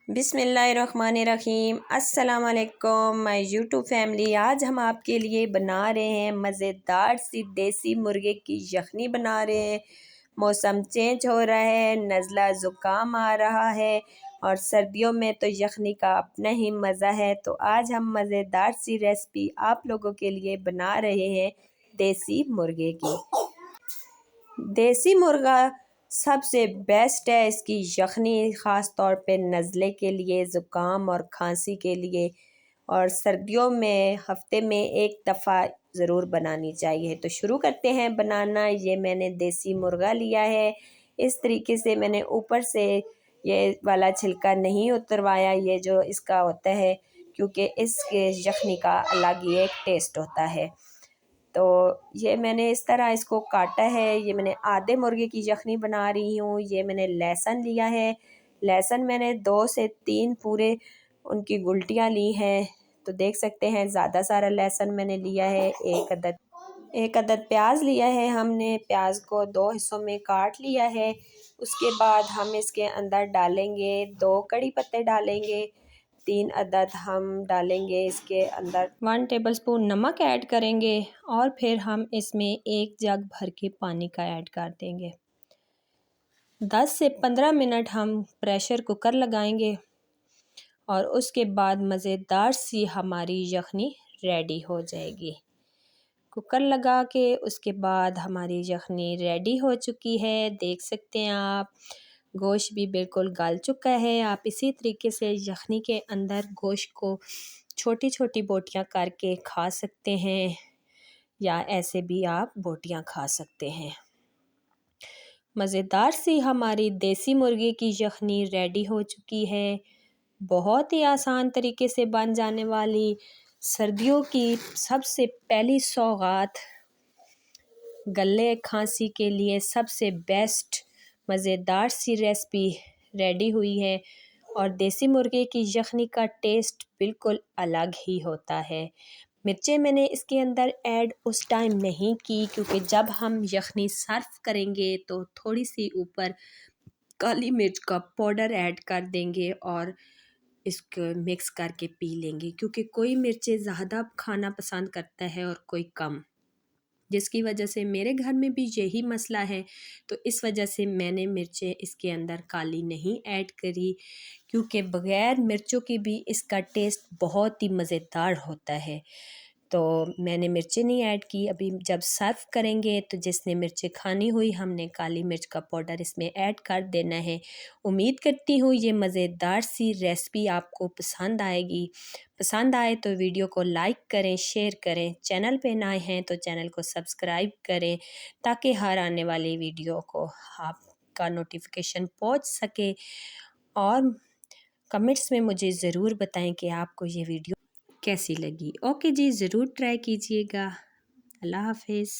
बिस्मिल्लाहिर्रहमानिर्रहीम। अस्सलाम वालेकुम माय यूट्यूब फैमिली। आज हम आपके लिए बना रहे हैं मज़ेदार सी देसी मुर्गे की यखनी बना रहे हैं। मौसम चेंज हो रहा है, नज़ला ज़ुकाम आ रहा है और सर्दियों में तो यखनी का अपना ही मज़ा है। तो आज हम मज़ेदार सी रेसिपी आप लोगों के लिए बना रहे हैं देसी मुर्गे की। देसी मुर्गा सबसे बेस्ट है, इसकी यखनी ख़ास तौर पे नज़ले के लिए, ज़ुकाम और खांसी के लिए, और सर्दियों में हफ्ते में एक दफ़ा ज़रूर बनानी चाहिए। तो शुरू करते हैं बनाना। ये मैंने देसी मुर्गा लिया है। इस तरीके से मैंने ऊपर से ये वाला छिलका नहीं उतरवाया, ये जो इसका होता है, क्योंकि इसके यखनी का अलग ही एक टेस्ट होता है। तो ये मैंने इस तरह इसको काटा है। ये मैंने आधे मुर्गे की यखनी बना रही हूँ। ये मैंने लहसुन लिया है। लहसुन मैंने 2 से 3 पूरे उनकी गुल्टियाँ ली हैं। तो देख सकते हैं ज़्यादा सारा लहसुन मैंने लिया है। एक अदद प्याज लिया है हमने। प्याज को 2 हिस्सों में काट लिया है। उसके बाद हम इसके अंदर डालेंगे 2 कड़ी पत्ते डालेंगे। 3 अदद हम डालेंगे इसके अंदर 1 टेबलस्पून नमक ऐड करेंगे और फिर हम इसमें 1 जग भर के पानी का ऐड कर देंगे। 10 से 15 मिनट हम प्रेशर कुकर लगाएंगे और उसके बाद मज़ेदार सी हमारी यखनी रेडी हो जाएगी। कुकर लगा के उसके बाद हमारी यखनी रेडी हो चुकी है। देख सकते हैं आप, गोश्त भी बिल्कुल गल चुका है। आप इसी तरीके से यखनी के अंदर गोश्त को छोटी छोटी बोटियां करके खा सकते हैं, या ऐसे भी आप बोटियां खा सकते हैं। मज़ेदार सी हमारी देसी मुर्गे की यखनी रेडी हो चुकी है। बहुत ही आसान तरीके से बन जाने वाली सर्दियों की सबसे पहली सौगात, गले खांसी के लिए सबसे बेस्ट मज़ेदार सी रेसिपी रेडी हुई है। और देसी मुर्गे की यखनी का टेस्ट बिल्कुल अलग ही होता है। मिर्चें मैंने इसके अंदर ऐड उस टाइम नहीं की, क्योंकि जब हम यखनी सर्व करेंगे तो थोड़ी सी ऊपर काली मिर्च का पाउडर ऐड कर देंगे और इसको मिक्स करके पी लेंगे, क्योंकि कोई मिर्चें ज़्यादा खाना पसंद करता है और कोई कम, जिसकी वजह से मेरे घर में भी यही मसला है। तो इस वजह से मैंने मिर्चें इसके अंदर काली नहीं ऐड करी, क्योंकि बग़ैर मिर्चों की भी इसका टेस्ट बहुत ही मज़ेदार होता है। तो मैंने मिर्चें नहीं ऐड की। अभी जब सर्व करेंगे तो जिसने मिर्चें खानी हुई, हमने काली मिर्च का पाउडर इसमें ऐड कर देना है। उम्मीद करती हूँ ये मज़ेदार सी रेसिपी आपको पसंद आएगी। पसंद आए तो वीडियो को लाइक करें, शेयर करें। चैनल पे नए हैं तो चैनल को सब्सक्राइब करें, ताकि हर आने वाली वीडियो को आपका नोटिफिकेशन पहुँच सके। और कमेंट्स में मुझे ज़रूर बताएं कि आपको ये वीडियो कैसी लगी। ओके जी, ज़रूर ट्राई कीजिएगा। अल्लाह हाफिज़।